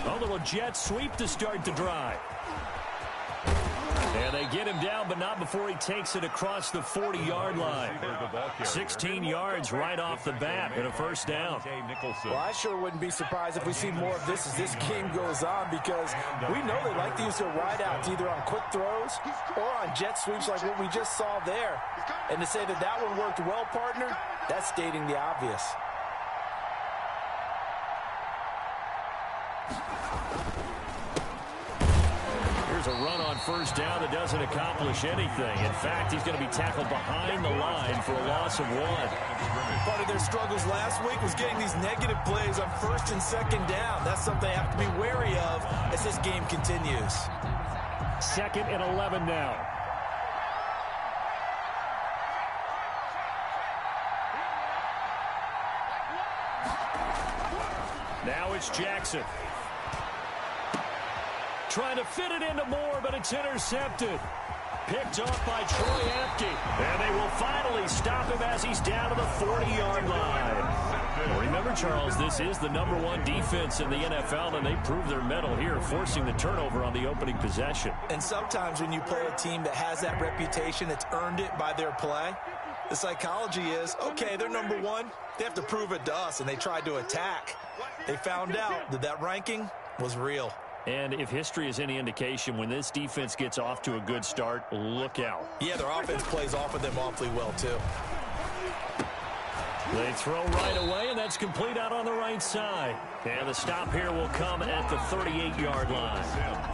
A little jet sweep to start the drive. And they get him down, but not before he takes it across the 40-yard line. 16 yards right off the bat and a first down. Well, I sure wouldn't be surprised if we see more of this as this game goes on, because we know they like to use their wideouts either on quick throws or on jet sweeps like what we just saw there. And to say that that one worked well, partner, that's stating the obvious. Here's a run on first down that doesn't accomplish anything. In fact, he's going to be tackled behind the line for a loss of 1. Part of their struggles last week was getting these negative plays on first and second down. That's something they have to be wary of as this game continues. 2nd and 11 now. Now it's Jackson. Trying to fit it into Moore, but it's intercepted. Picked off by Troy Apke. And they will finally stop him as he's down to the 40-yard line. Remember, Charles, this is the #1 defense in the NFL, and they proved their mettle here, forcing the turnover on the opening possession. And sometimes when you play a team that has that reputation, that's earned it by their play, the psychology is, okay, they're #1. They have to prove it to us, and they tried to attack. They found out that that ranking was real. And if history is any indication, when this defense gets off to a good start, look out. Yeah, their offense plays off of them awfully well, too. They throw right away, and that's complete out on the right side. And the stop here will come at the 38-yard line.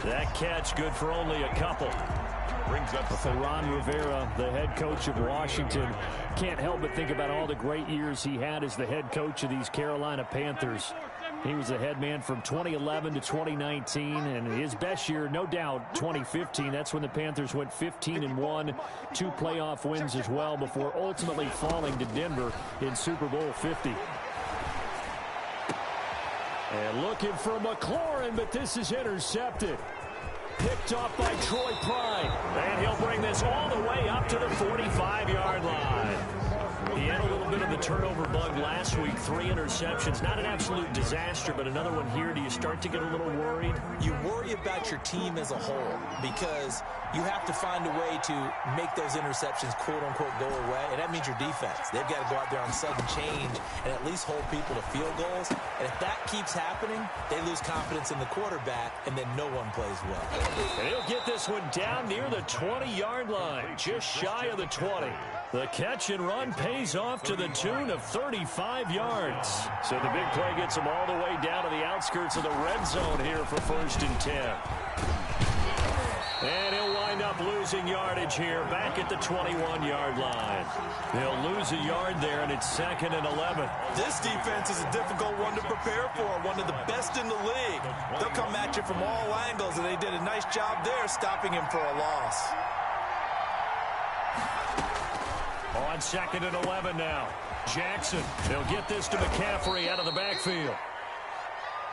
That catch good for only a couple. Brings up for Ron Rivera, the head coach of Washington. Can't help but think about all the great years he had as the head coach of these Carolina Panthers. He was the head man from 2011 to 2019, and his best year, no doubt, 2015. That's when the Panthers went 15-1, 2 playoff wins as well, before ultimately falling to Denver in Super Bowl 50. And looking for McLaurin, but this is intercepted. Picked off by Troy Pride. And he'll bring this all the way up to the 45-yard line. He had a little bit of the turnover bug last week, 3 interceptions. Not an absolute disaster, but another one here. Do you start to get a little worried? You worry about your team as a whole because you have to find a way to make those interceptions, quote-unquote, go away, and that means your defense. They've got to go out there on sudden change and at least hold people to field goals. And if that keeps happening, they lose confidence in the quarterback, and then no one plays well. And he'll get this one down near the 20-yard line, just shy of the 20. The catch and run pays off to the tune of 35 yards. So the big play gets him all the way down to the outskirts of the red zone here for 1st and 10. And he'll wind up losing yardage here back at the 21-yard line. They'll lose a yard there, and it's 2nd and 11. This defense is a difficult one to prepare for, one of the best in the league. They'll come at you from all angles, and they did a nice job there stopping him for a loss. On 2nd and 11 now. Jackson, they'll get this to McCaffrey out of the backfield.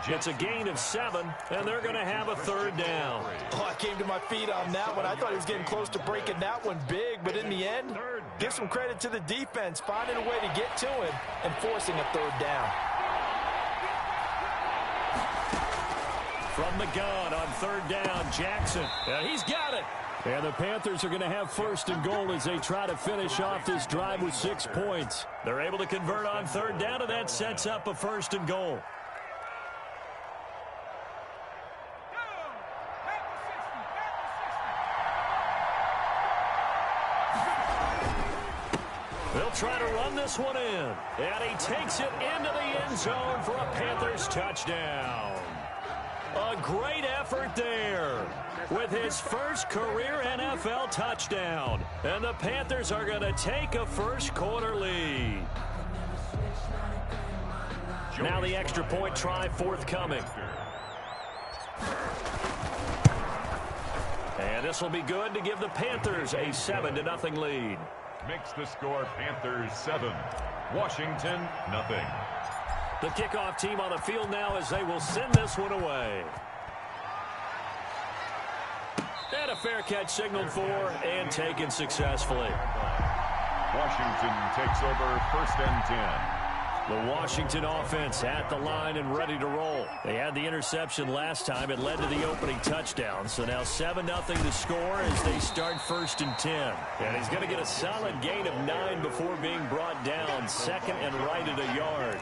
It's a gain of 7, and they're going to have a 3rd down. Oh, I came to my feet on that one. I thought he was getting close to breaking that one big, but in the end, give some credit to the defense, finding a way to get to him and forcing a 3rd down. From the gun on 3rd down, Jackson. He's got it. And the Panthers are going to have 1st and goal as they try to finish off this drive with 6 points. They're able to convert on 3rd down, and that sets up a 1st and goal. They'll try to run this one in. And he takes it into the end zone for a Panthers touchdown. A great effort there with his first career NFL touchdown. And the Panthers are going to take a first-quarter lead. Now the extra point try forthcoming. And this will be good to give the Panthers a 7-0 lead. Makes the score Panthers 7, Washington nothing. The kickoff team on the field now as they will send this one away. And a fair catch signaled for and taken successfully. Washington takes over 1st and 10. The Washington offense at the line and ready to roll. They had the interception last time. It led to the opening touchdown. So now 7-0 the score as they start 1st and 10. And he's going to get a solid gain of 9 before being brought down. Second and right at a yard.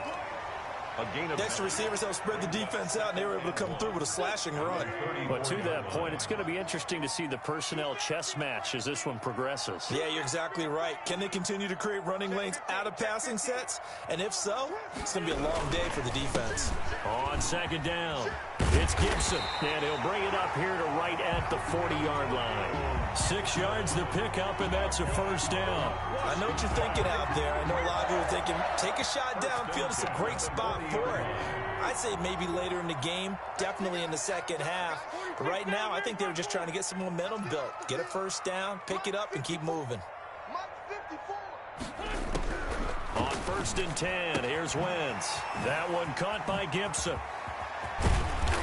Next to receivers help spread the defense out, and they were able to come through with a slashing run. But to that point, it's going to be interesting to see the personnel chess match as this one progresses. Yeah, you're exactly right. Can they continue to create running lanes out of passing sets? And if so, it's going to be a long day for the defense. On 2nd down, it's Gibson, and he'll bring it up here to right at the 40-yard line. 6 yards to pick up, and that's a 1st down. I know what you're thinking out there. I know a lot of you are thinking, take a shot downfield. It's a great spot for it. I'd say maybe later in the game, definitely in the second half. But right now, I think they were just trying to get some momentum built. Get a 1st down, pick it up, and keep moving. On 1st and 10, here's Wentz. That one caught by Gibson.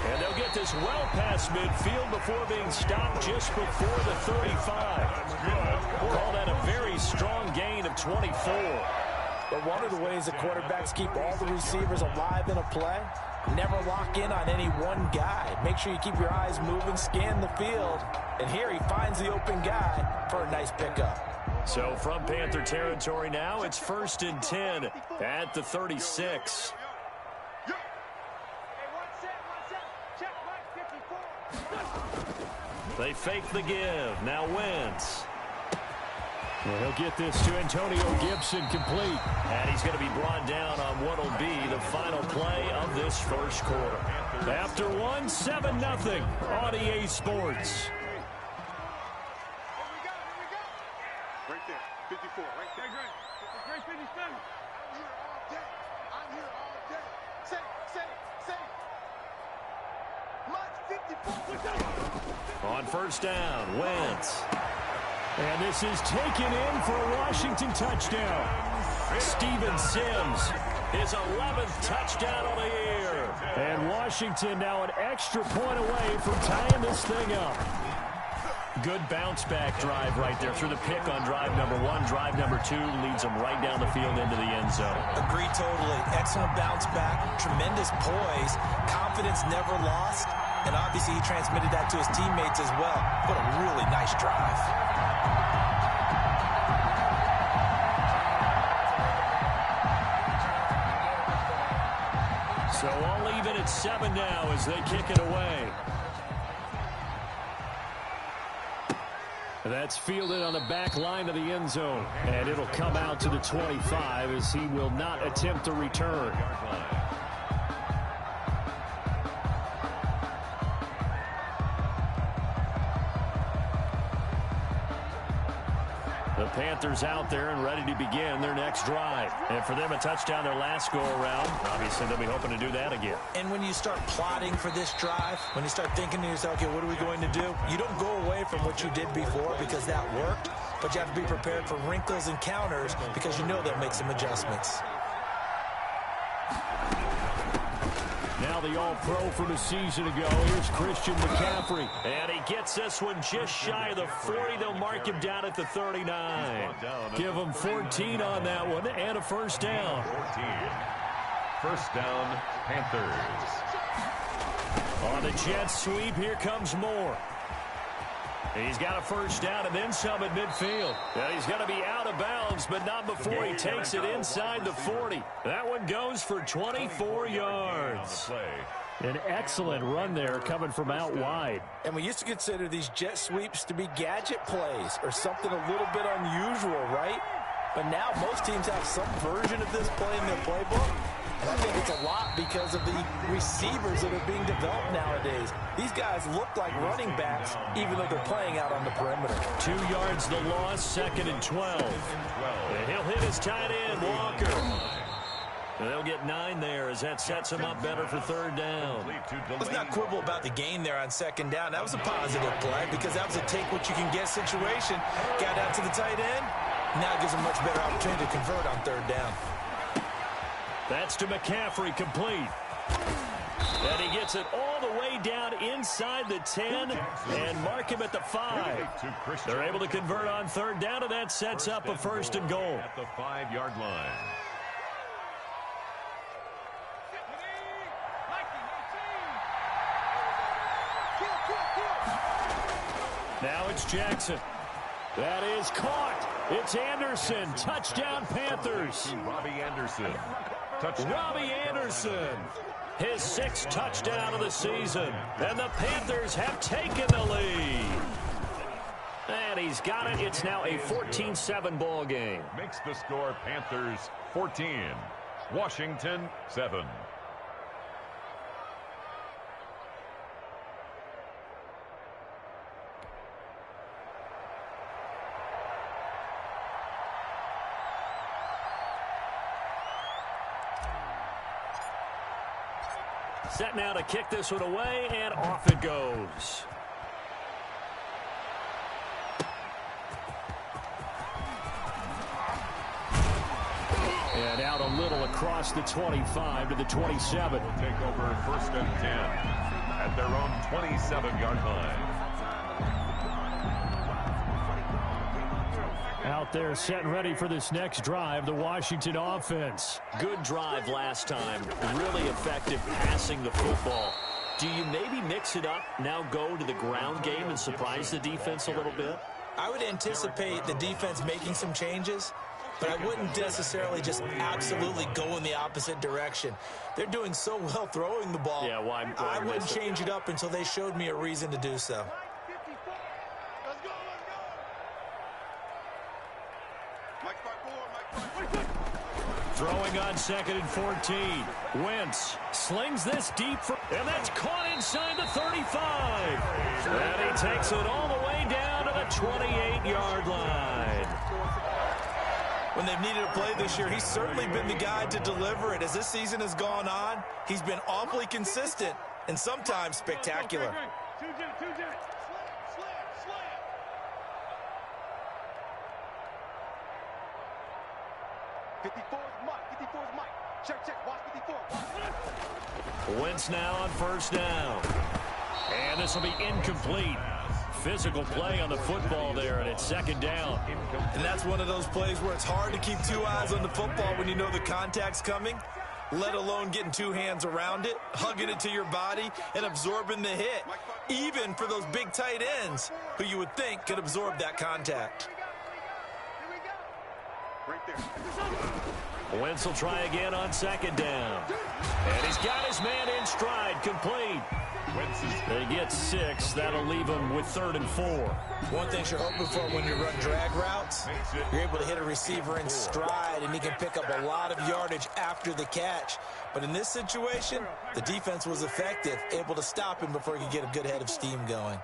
And they'll get this well past midfield before being stopped just before the 35. Call that a very strong gain of 24. But one of the ways the quarterbacks keep all the receivers alive in a play, never lock in on any one guy. Make sure you keep your eyes moving, scan the field. And here he finds the open guy for a nice pickup. So from Panther territory now, it's 1st and 10 at the 36. They fake the give. Now Wentz. And he'll get this to Antonio Gibson complete. And he's going to be brought down on what will be the final play of this 1st quarter. After 7-0 on EA Sports. Right there, 54, right there. Great 57. I'm here all day. Say. Much 54. On 1st down, Wentz. And this is taken in for a Washington touchdown. Steven Sims, his 11th touchdown on the year. And Washington now an extra point away from tying this thing up. Good bounce-back drive right there through the pick on drive number 1. Drive number 2 leads them right down the field into the end zone. Agreed totally. Excellent bounce-back, tremendous poise, confidence never lost, and obviously he transmitted that to his teammates as well. What a really nice drive. So all even at 7 now as they kick it away. That's fielded on the back line of the end zone. And it'll come out to the 25 as he will not attempt to return. The Panthers out there and ready to begin their next drive. And for them, a touchdown their last go-around. Obviously, they'll be hoping to do that again. And when you start plotting for this drive, when you start thinking to yourself, okay, what are we going to do? You don't go away from what you did before because that worked, but you have to be prepared for wrinkles and counters because you know they'll make some adjustments. Now the All-Pro from a season ago. Here's Christian McCaffrey. And he gets this one just shy of the 40. They'll mark him down at the 39. Give him 14 on that one and a 1st down. 14. 1st down, Panthers. On the jet sweep, here comes Moore. He's got a 1st down and then some at midfield. And he's going to be out of bounds, but not before he takes it inside the 40. That one goes for 24 yards. An excellent run there coming from out wide. And we used to consider these jet sweeps to be gadget plays or something a little bit unusual, right? But now most teams have some version of this play in their playbook. And I think it's a lot because of the receivers that are being developed nowadays. These guys look like running backs, even though they're playing out on the perimeter. 2 yards the loss, 2nd and 12. And he'll hit his tight end, Walker. And they'll get 9 there as that sets him up better for 3rd down. Let's not quibble about the gain there on 2nd down. That was a positive play because that was a take-what-you-can-get situation. Got out to the tight end. Now it gives him much better opportunity to convert on 3rd down. That's to McCaffrey, complete. And he gets it all the way down inside the 10 and mark him at the 5. They're able to convert on 3rd down, and that sets up a 1st and goal. At the 5-yard line. Now it's Jackson. That is caught. It's Anderson. Touchdown, Panthers. Robbie Anderson. Touchdown. Robbie Anderson. His 6th touchdown of the season. And the Panthers have taken the lead. And he's got it. It's now a 14-7 ball game. Makes the score Panthers 14. Washington 7. Set now to kick this one away, and off it goes. And out a little across the 25 to the 27. Will take over 1st and 10 at their own 27-yard line. Out there set and ready for this next drive, the Washington offense. Good drive last time. Really effective passing the football. Do you maybe mix it up, now go to the ground game and surprise the defense a little bit? I would anticipate the defense making some changes, but I wouldn't necessarily just absolutely go in the opposite direction. They're doing so well throwing the ball. Yeah, why I wouldn't change it up until they showed me a reason to do so. Throwing on 2nd and 14. Wentz slings this deep, and that's caught inside the 35. And he takes it all the way down to the 28-yard line. When they've needed a play this year, he's certainly been the guy to deliver it. As this season has gone on, he's been awfully consistent and sometimes spectacular. Wentz now on 1st down. And this will be incomplete. Physical play on the football there, and it's 2nd down. And that's one of those plays where it's hard to keep 2 eyes on the football when you know the contact's coming, let alone getting 2 hands around it, hugging it to your body, and absorbing the hit, even for those big tight ends who you would think could absorb that contact. Wentz will try again on 2nd down. And he's got his man in stride, complete. They get 6. That'll leave him with 3rd and 4. One thing you're hoping for when you run drag routes, you're able to hit a receiver in stride, and he can pick up a lot of yardage after the catch. But in this situation, the defense was effective, able to stop him before he could get a good head of steam going.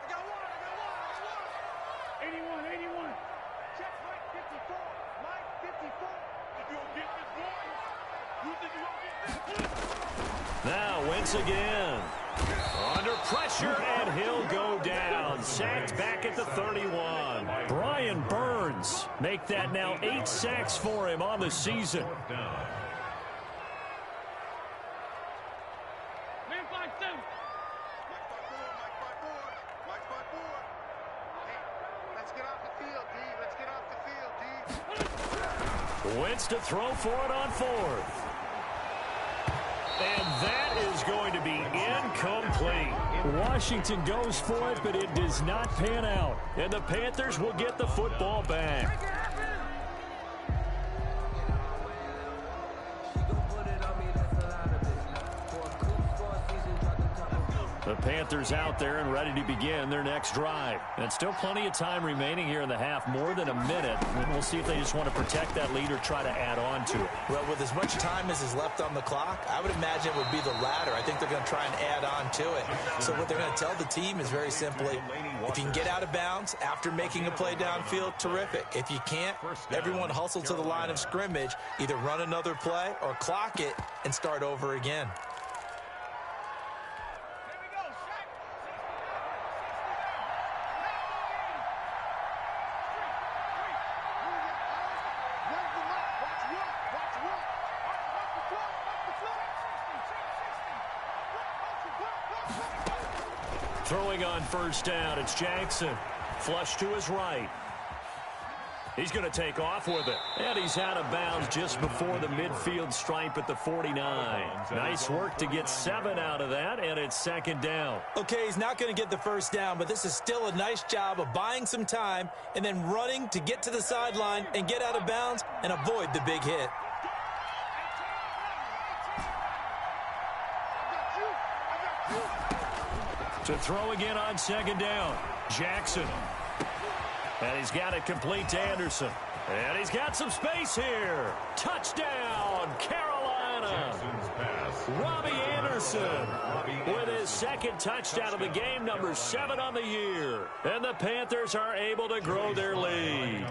Now Wentz again. Under pressure, and he'll go down. Sacked back at the 31. Brian Burns make that now 8 sacks for him on the season. Wentz to throw for it on 4th. And that is going to be incomplete. Washington goes for it, but it does not pan out. And the Panthers will get the football back. The Panthers out there and ready to begin their next drive. And still plenty of time remaining here in the half, more than a minute. And we'll see if they just want to protect that lead or try to add on to it. Well, with as much time as is left on the clock, I would imagine it would be the latter. I think they're going to try and add on to it. So what they're going to tell the team is very simply, if you can get out of bounds after making a play downfield, terrific. If you can't, everyone hustle to the line of scrimmage, either run another play or clock it and start over again. Throwing on 1st down, it's Jackson. Flush to his right. He's going to take off with it. And he's out of bounds just before the midfield stripe at the 49. Nice work to get 7 out of that, and it's second down. Okay, he's not going to get the first down, but this is still a nice job of buying some time and then running to get to the sideline and get out of bounds and avoid the big hit. To throw again on second down. Jackson. And he's got it complete to Anderson. And he's got some space here. Touchdown, Carolina. Robbie Anderson with his second touchdown of the game, number 7 on the year. And the Panthers are able to grow their lead.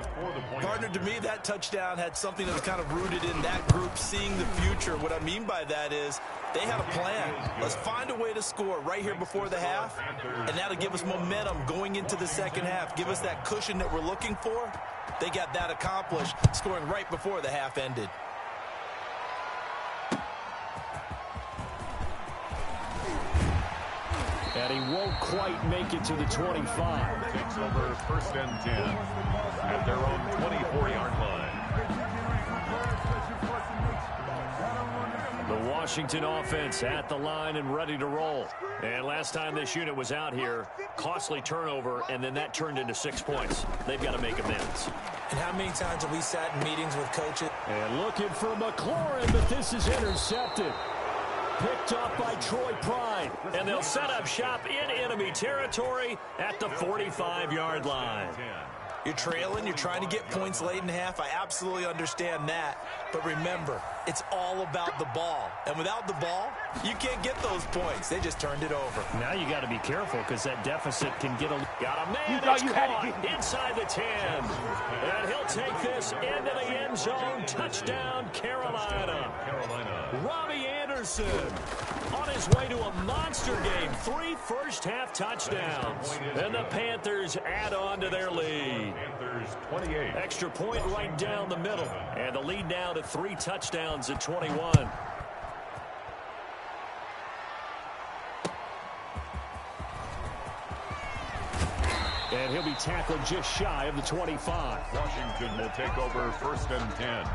Partner, to me, that touchdown had something that was kind of rooted in that group seeing the future. What I mean by that is they had a plan. Let's find a way to score right here before the half, and that'll give us momentum going into the second half. Give us that cushion that we're looking for. They got that accomplished, scoring right before the half ended. And he won't quite make it to the 25. Takes over first and 10 at their own 24-yard line. The Washington offense at the line and ready to roll. And last time this unit was out here, costly turnover, and then that turned into 6 points. They've got to make amends. And how many times have we sat in meetings with coaches? And looking for McLaurin, but this is intercepted. Picked up by Troy Pride. And they'll set up shop in enemy territory at the 45-yard line. You're trailing, you're trying to get points late in half. I absolutely understand that. But remember, it's all about the ball. And without the ball, you can't get those points. They just turned it over. Now you got to be careful because that deficit can get a... Got a man, it's caught inside the 10. And he'll take this into the end zone. Touchdown, Carolina. Robbie Anderson on his way to a monster game. 3 first-half touchdowns. And the Panthers add on to their lead. Panthers 28. Extra point right down the middle. And the lead now to 3 touchdowns at 21. And he'll be tackled just shy of the 25. Washington will take over first and 10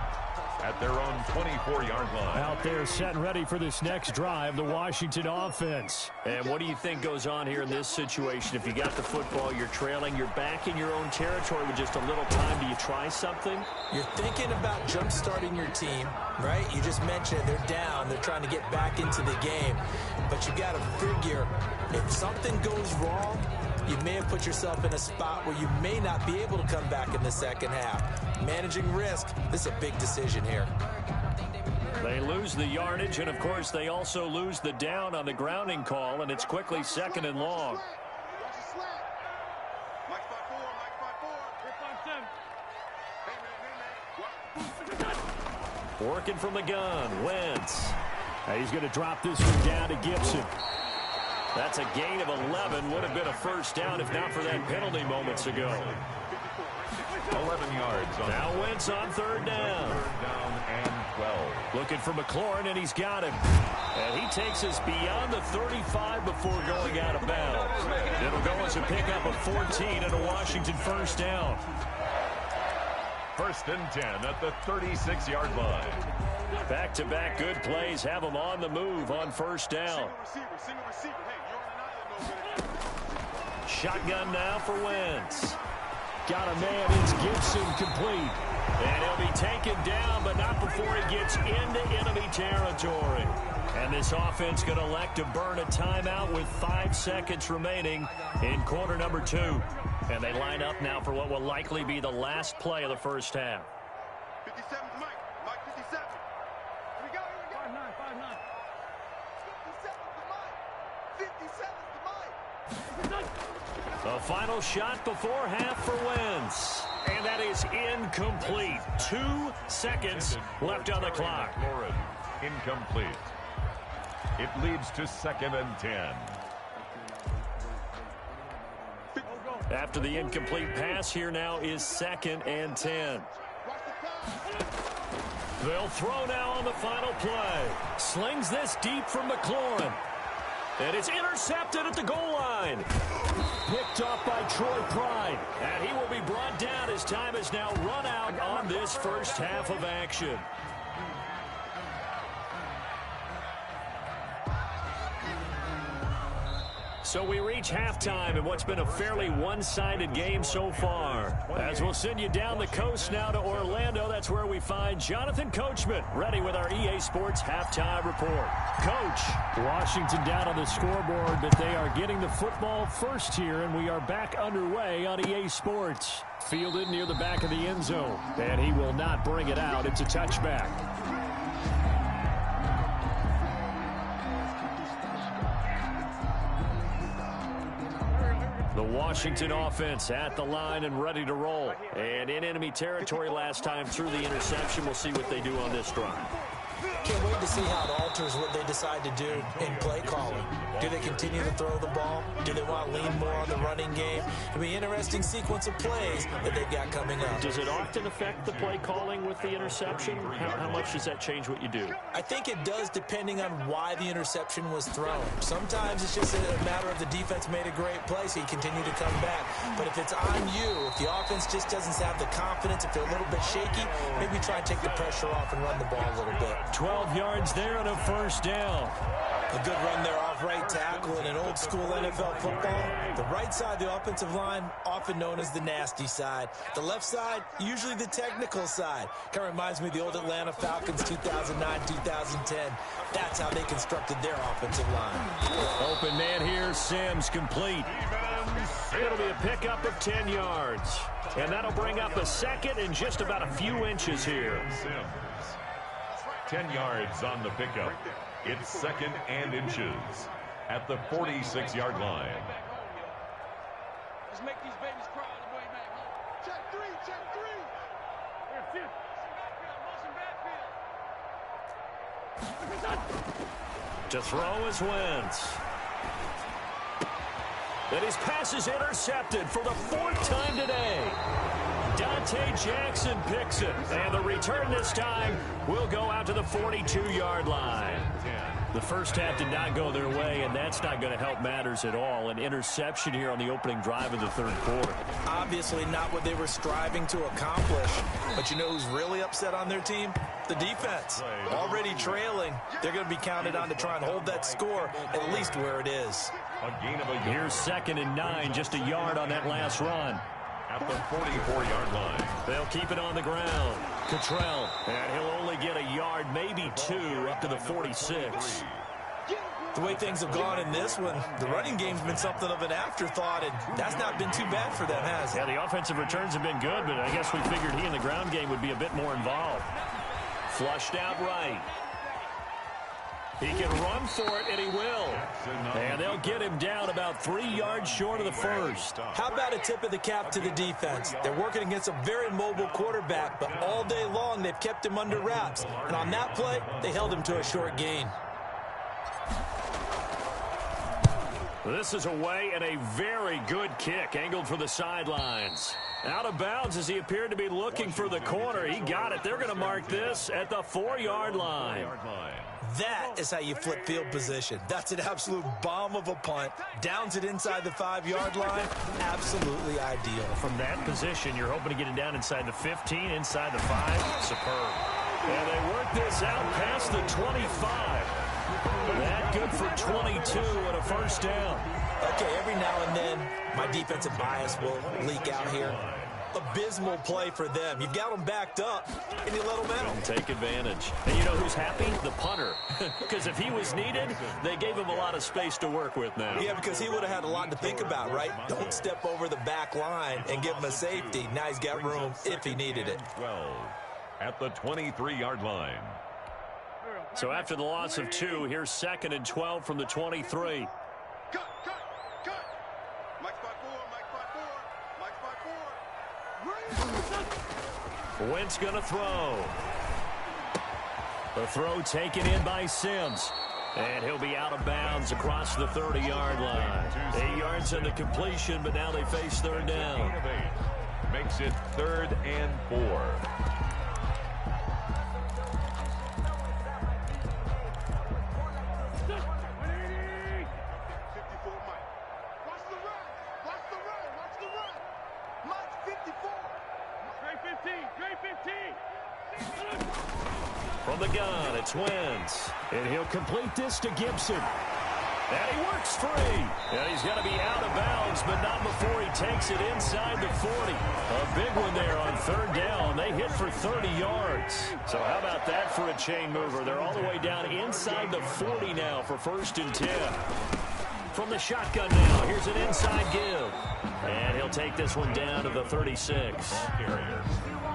at their own 24-yard line. Out there set and ready for this next drive, the Washington offense. And what do you think goes on here in this situation? If you got the football, you're trailing, you're back in your own territory with just a little time. Do you try something? You're thinking about jump-starting your team, right? You just mentioned it. They're down. They're trying to get back into the game. But you got to figure, if something goes wrong, you may have put yourself in a spot where you may not be able to come back in the second half. Managing risk, this is a big decision here. They lose the yardage, and, of course, they also lose the down on the grounding call, and it's quickly second and long. Working from the gun, Wentz. He's going to drop this one down to Gibson. That's a gain of 11. Would have been a first down if not for that penalty moments ago. 11 yards. Now Wentz on third down. Third down and 12. Looking for McLaurin, and he's got him. And he takes us beyond the 35 before going out of bounds. It'll go as a pickup of 14 and a Washington first down. First and 10 at the 36-yard line. Back-to-back good plays have them on the move on first down. Shotgun now for Wentz. Got a man, it's Gibson, complete. And he'll be taken down, but not before he gets into enemy territory. And this offense going to elect to burn a timeout with 5 seconds remaining in quarter number 2. And they line up now for what will likely be the last play of the first half. 57 Mike. Mike 57. Here we go. 5-9, 5-9. 57 to Mike. 57 to Mike. A final shot before half for Wentz. And that is incomplete. 2 seconds left on the clock. McLaurin, incomplete. It leads to second and 10. After the incomplete pass, here now is second and 10. They'll throw now on the final play. Slings this deep from McLaurin. And it's intercepted at the goal line. Picked off by Troy Pride. And he will be brought down. His time is now run out on this first half of action. So we reach halftime in what's been a fairly one-sided game so far. As we'll send you down the coast now to Orlando, that's where we find Jonathan Coachman, ready with our EA Sports halftime report. Coach, Washington down on the scoreboard, but they are getting the football first here, and we are back underway on EA Sports. Fielded near the back of the end zone, and he will not bring it out. It's a touchback. The Washington offense at the line and ready to roll. And in enemy territory last time through the interception. We'll see what they do on this drive. Can't wait to see how it alters what they decide to do in play calling. Do they continue to throw the ball? Do they want to lean more on the running game? It'll be an interesting sequence of plays that they've got coming up. Does it often affect the play calling with the interception? How much does that change what you do? I think it does depending on why the interception was thrown. Sometimes it's just a matter of the defense made a great play, so you continue to come back. But if it's on you, if the offense just doesn't have the confidence, if they're a little bit shaky, maybe try and take the pressure off and run the ball a little bit. 12 yards there and a first down. A good run there off right tackle in an old school NFL football. The right side, the offensive line, often known as the nasty side. The left side, usually the technical side. Kind of reminds me of the old Atlanta Falcons 2009, 2010. That's how they constructed their offensive line. Open man here, Sims complete. It'll be a pickup of 10 yards. And that'll bring up a second and just about a few inches here. 10 yards on the pickup. It's second and inches at the 46-yard line. Let's make these babies cry on the way back home. Check three, check three. Here, motion backfield. To throw is Wentz. And his pass is intercepted for the fourth time today. Dante Jackson picks it. And the return this time will go out to the 42-yard line. The first half did not go their way, and that's not going to help matters at all. An interception here on the opening drive of the third quarter. Obviously not what they were striving to accomplish. But you know who's really upset on their team? The defense. Already trailing. They're going to be counted on to try and hold that score at least where it is. A gain of a yard. Here's 2nd and 9, just a yard on that last run. At the 44-yard line. They'll keep it on the ground. Cottrell, and he'll only get a yard, maybe 2, up to the 46. The way things have gone in this one, the running game's been something of an afterthought, and that's not been too bad for them, has it? Yeah, the offensive returns have been good, but I guess we figured he in the ground game would be a bit more involved. Flushed out right. He can run for it, and he will. And they'll get him down about 3 yards short of the first. How about a tip of the cap to the defense? They're working against a very mobile quarterback, but all day long they've kept him under wraps. And on that play, they held him to a short gain. This is away and a very good kick, angled for the sidelines. Out of bounds as he appeared to be looking for the corner. He got it. They're going to mark this at the 4-yard line. That is how you flip field position. That's an absolute bomb of a punt. Downs it inside the 5-yard line. Absolutely ideal. From that position, you're hoping to get it down inside the 15, inside the 5. Superb. And they work this out past the 25. That good for 22 and a first down. Okay, every now and then, my defensive bias will leak out here. Abysmal play for them. You've got them backed up, and you let them out. Take advantage. And you know who's happy? The punter. Because if he was needed, they gave him a lot of space to work with now. Yeah, because he would have had a lot to think about, right? Don't step over the back line and give him a safety. Now he's got room if he needed it. 12 at the 23-yard line. So after the loss of 2, here's 2nd and 12 from the 23. Cut. Mike spot 4, Mike spot 4. Wentz going to throw. The throw taken in by Sims. And he'll be out of bounds across the 30-yard line. 8 yards on the completion, but now they face third down. Makes it 3rd and 4. the gun, it's Wentz. And he'll complete this to Gibson. And he works free. And he's going to be out of bounds, but not before he takes it inside the 40. A big one there on third down. They hit for 30 yards. So how about that for a chain mover? They're all the way down inside the 40 now for 1st and 10. From the shotgun now, here's an inside give. And he'll take this one down to the 36.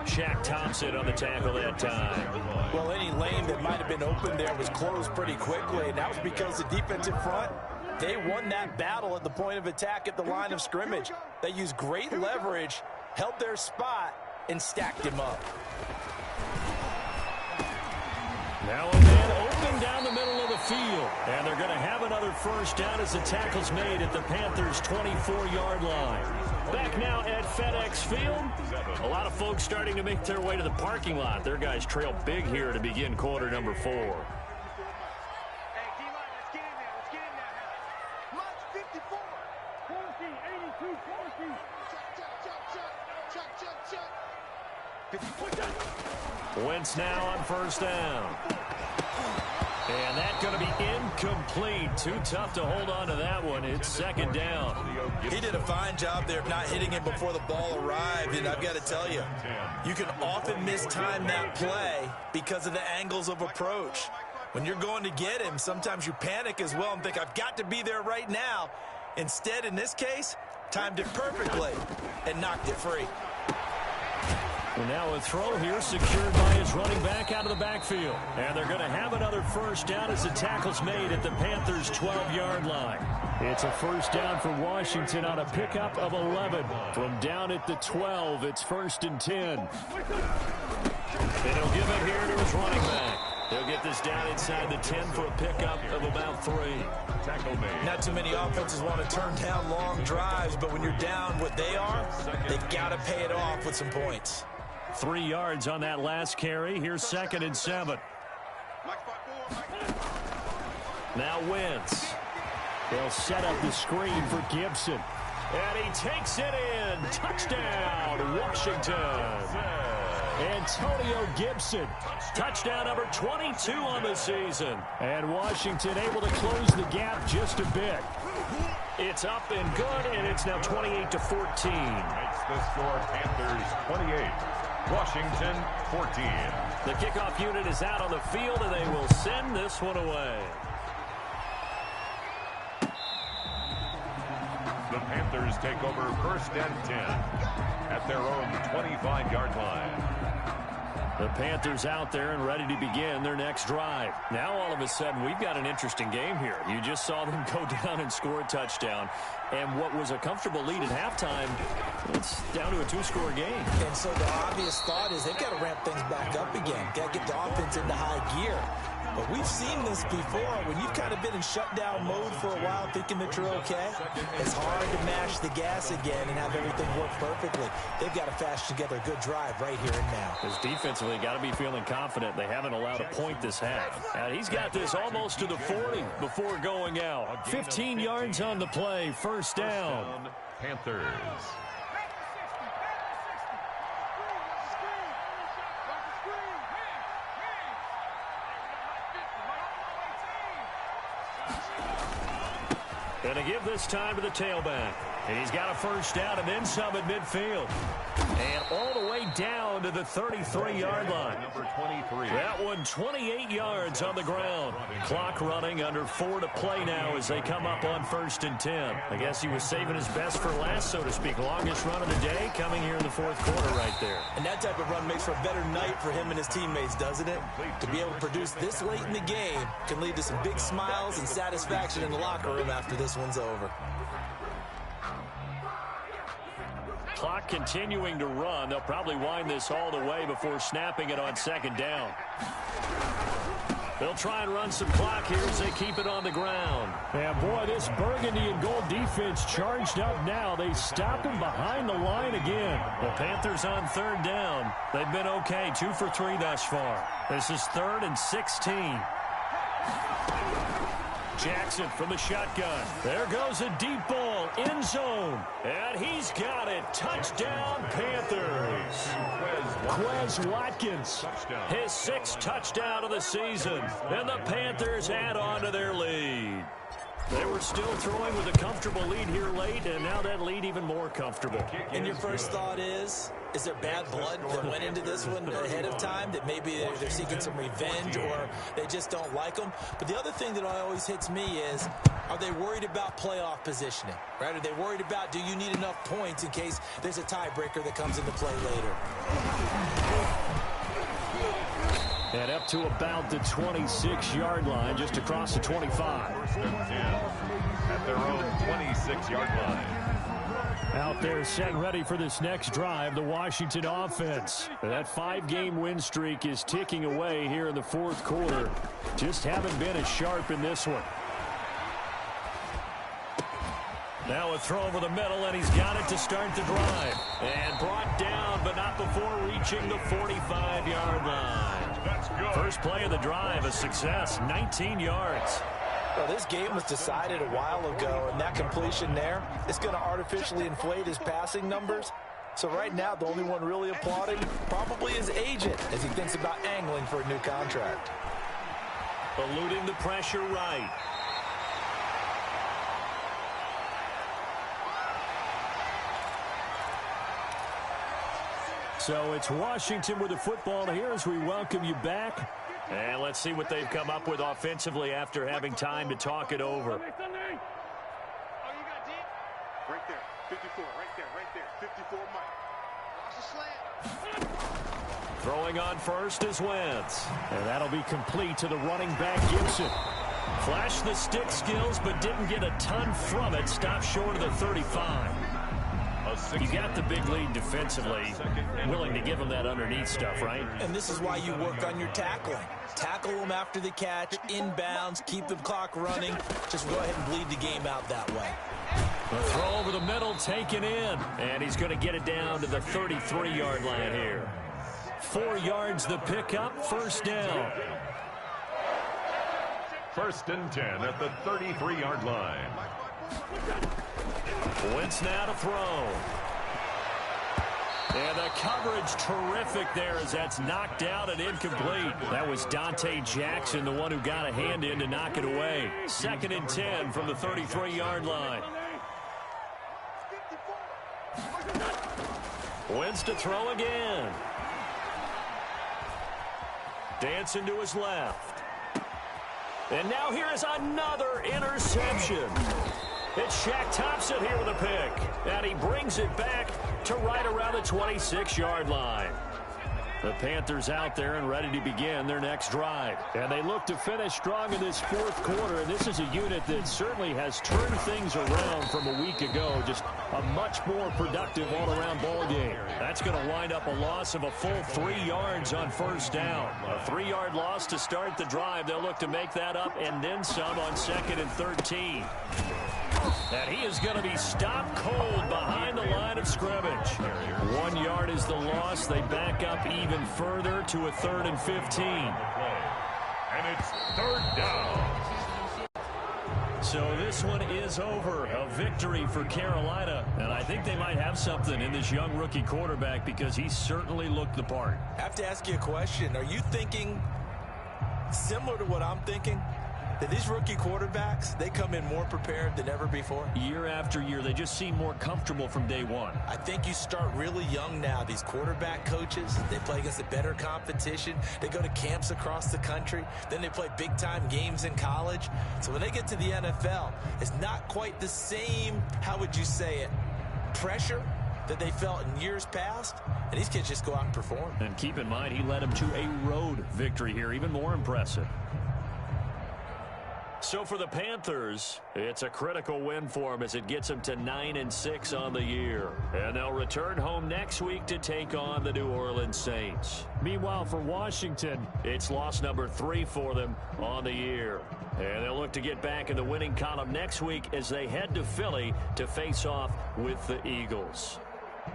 Shaq Thompson on the tackle that time. Well, any lane that might have been open there was closed pretty quickly, and that was because the defensive front, they won that battle at the point of attack at the line of scrimmage. They used great leverage, held their spot, and stacked him up. Now a man open down the middle of the field. And they're going to have another first down as the tackle's made at the Panthers' 24-yard line. Back now at FedEx Field. A lot of folks starting to make their way to the parking lot. Their guys trail big here to begin quarter number 4. Hey, D-line, let's get in there. Let's get in there. March 54. 14, 82, 14. Check. Wentz now on first down. And that's going to be incomplete. Too tough to hold on to that one. It's 2nd down. He did a fine job there of not hitting him before the ball arrived, and I've got to tell you, you can often mistime that play because of the angles of approach. When you're going to get him, sometimes you panic as well and think, I've got to be there right now. Instead, in this case, timed it perfectly and knocked it free. And now a throw here secured by his running back out of the backfield. And they're going to have another first down as the tackle's made at the Panthers' 12-yard line. It's a first down for Washington on a pickup of 11. From down at the 12, it's 1st and 10. And he'll give it here to his running back. He'll get this down inside the 10 for a pickup of about 3. Not too many offenses want to turn down long drives, but when you're down what they are, they've got to pay it off with some points. 3 yards on that last carry. Here's 2nd and 7. Now Wentz. They'll set up the screen for Gibson. And he takes it in. Touchdown, Washington. Antonio Gibson. Touchdown number 22 on the season. And Washington able to close the gap just a bit. It's up and good, and it's now 28-14. Makes the score Panthers 28. Washington 14. The kickoff unit is out on the field, and they will send this one away. The Panthers take over 1st and 10 at their own 25-yard line. The Panthers out there and ready to begin their next drive. Now all of a sudden we've got an interesting game here. You just saw them go down and score a touchdown. And what was a comfortable lead at halftime, it's down to a 2-score game. And so the obvious thought is they've got to ramp things back up again. Got to get the offense into high gear. But we've seen this before. When you've kind of been in shutdown mode for a while thinking that you're okay, it's hard to mash the gas again and have everything work perfectly. They've got to fashion together a good drive right here and now. Because defensively, got to be feeling confident. They haven't allowed a point this half. And he's got this almost to the 40 before going out. 15 yards on the play, 1st down. Panthers. And to give this time to the tailback. And he's got a first down and then some at midfield. And all the way down to the 33-yard line. Number 23. That one 28 yards on the ground. Clock running, under 4 to play now as they come up on 1st and 10. I guess he was saving his best for last, so to speak. Longest run of the day coming here in the 4th quarter right there. And that type of run makes for a better night for him and his teammates, doesn't it? To be able to produce this late in the game can lead to some big smiles and satisfaction in the locker room after this one's over. Clock continuing to run. They'll probably wind this all the way before snapping it on 2nd down. They'll try and run some clock here as they keep it on the ground. And boy, this burgundy and gold defense charged up now. They stop him behind the line again. The Panthers on 3rd down. They've been okay, 2 for 3 thus far. This is 3rd and 16. Jackson from the shotgun. There goes a deep ball, end zone. And he's got it. Touchdown, Panthers. Quez Watkins, his 6th touchdown of the season. And the Panthers add on to their lead. They were still throwing with a comfortable lead here late, and now that lead even more comfortable. And your first thought is there bad blood that went into this one ahead of time, that maybe they're seeking some revenge or they just don't like them? But the other thing that always hits me is, are they worried about playoff positioning? Right? Are they worried about, do you need enough points in case there's a tiebreaker that comes into play later? And up to about the 26-yard line, just across the 25. First and 10 at their own 26-yard line. Out there set and ready for this next drive, the Washington offense. That 5-game win streak is ticking away here in the 4th quarter. Just haven't been as sharp in this one. Now a throw over the middle, and he's got it to start the drive. And brought down, but not before reaching the 45-yard line. First play of the drive, a success, 19 yards. Well, this game was decided a while ago, and that completion there is going to artificially inflate his passing numbers. So right now, the only one really applauding probably his agent as he thinks about angling for a new contract. Eluding the pressure right. So it's Washington with the football here as we welcome you back. And let's see what they've come up with offensively after having time to talk it over. Oh, you got deep? Right there. 54. Right there. 54 Mike. Watch the slant. Throwing on first is Wentz. And that'll be complete to the running back Gibson. Flashed the stick skills, but didn't get a ton from it. Stopped short of the 35. You got the big lead defensively, willing to give them that underneath stuff, right? And this is why you work on your tackling. Tackle them after the catch, inbounds, keep the clock running. Just go ahead and bleed the game out that way. The throw over the middle, taken in. And he's going to get it down to the 33-yard line here. 4 yards the pickup, first down. First and 10 at the 33-yard line. Wentz now to throw. And the coverage terrific there as that's knocked out and incomplete. That was Dante Jackson, the one who got a hand in to knock it away. 2nd and 10 from the 33-yard line. Wentz to throw again. Dancing to his left. And now here is another interception. It's Shaq Thompson here with a pick. And he brings it back to right around the 26-yard line. The Panthers out there and ready to begin their next drive. And they look to finish strong in this 4th quarter. And this is a unit that certainly has turned things around from a week ago. Just a much more productive all-around ball game. That's going to wind up a loss of a full 3 yards on first down. A 3-yard loss to start the drive. They'll look to make that up and then some on 2nd and 13. And he is going to be stopped cold behind the line of scrimmage. 1 yard is the loss. They back up even further to a 3rd and 15. And it's 3rd down. So this one is over. A victory for Carolina. And I think they might have something in this young rookie quarterback because he certainly looked the part. I have to ask you a question. Are you thinking similar to what I'm thinking? That these rookie quarterbacks, they come in more prepared than ever before? Year after year, they just seem more comfortable from day one. I think you start really young now. These quarterback coaches, they play against a better competition. They go to camps across the country. Then they play big-time games in college. So when they get to the NFL, it's not quite the same, how would you say it, pressure that they felt in years past. And these kids just go out and perform. And keep in mind, he led them to a road victory here, even more impressive. So for the Panthers, it's a critical win for them as it gets them to 9-6 on the year. And they'll return home next week to take on the New Orleans Saints. Meanwhile, for Washington, it's loss number 3 for them on the year. And they'll look to get back in the winning column next week as they head to Philly to face off with the Eagles.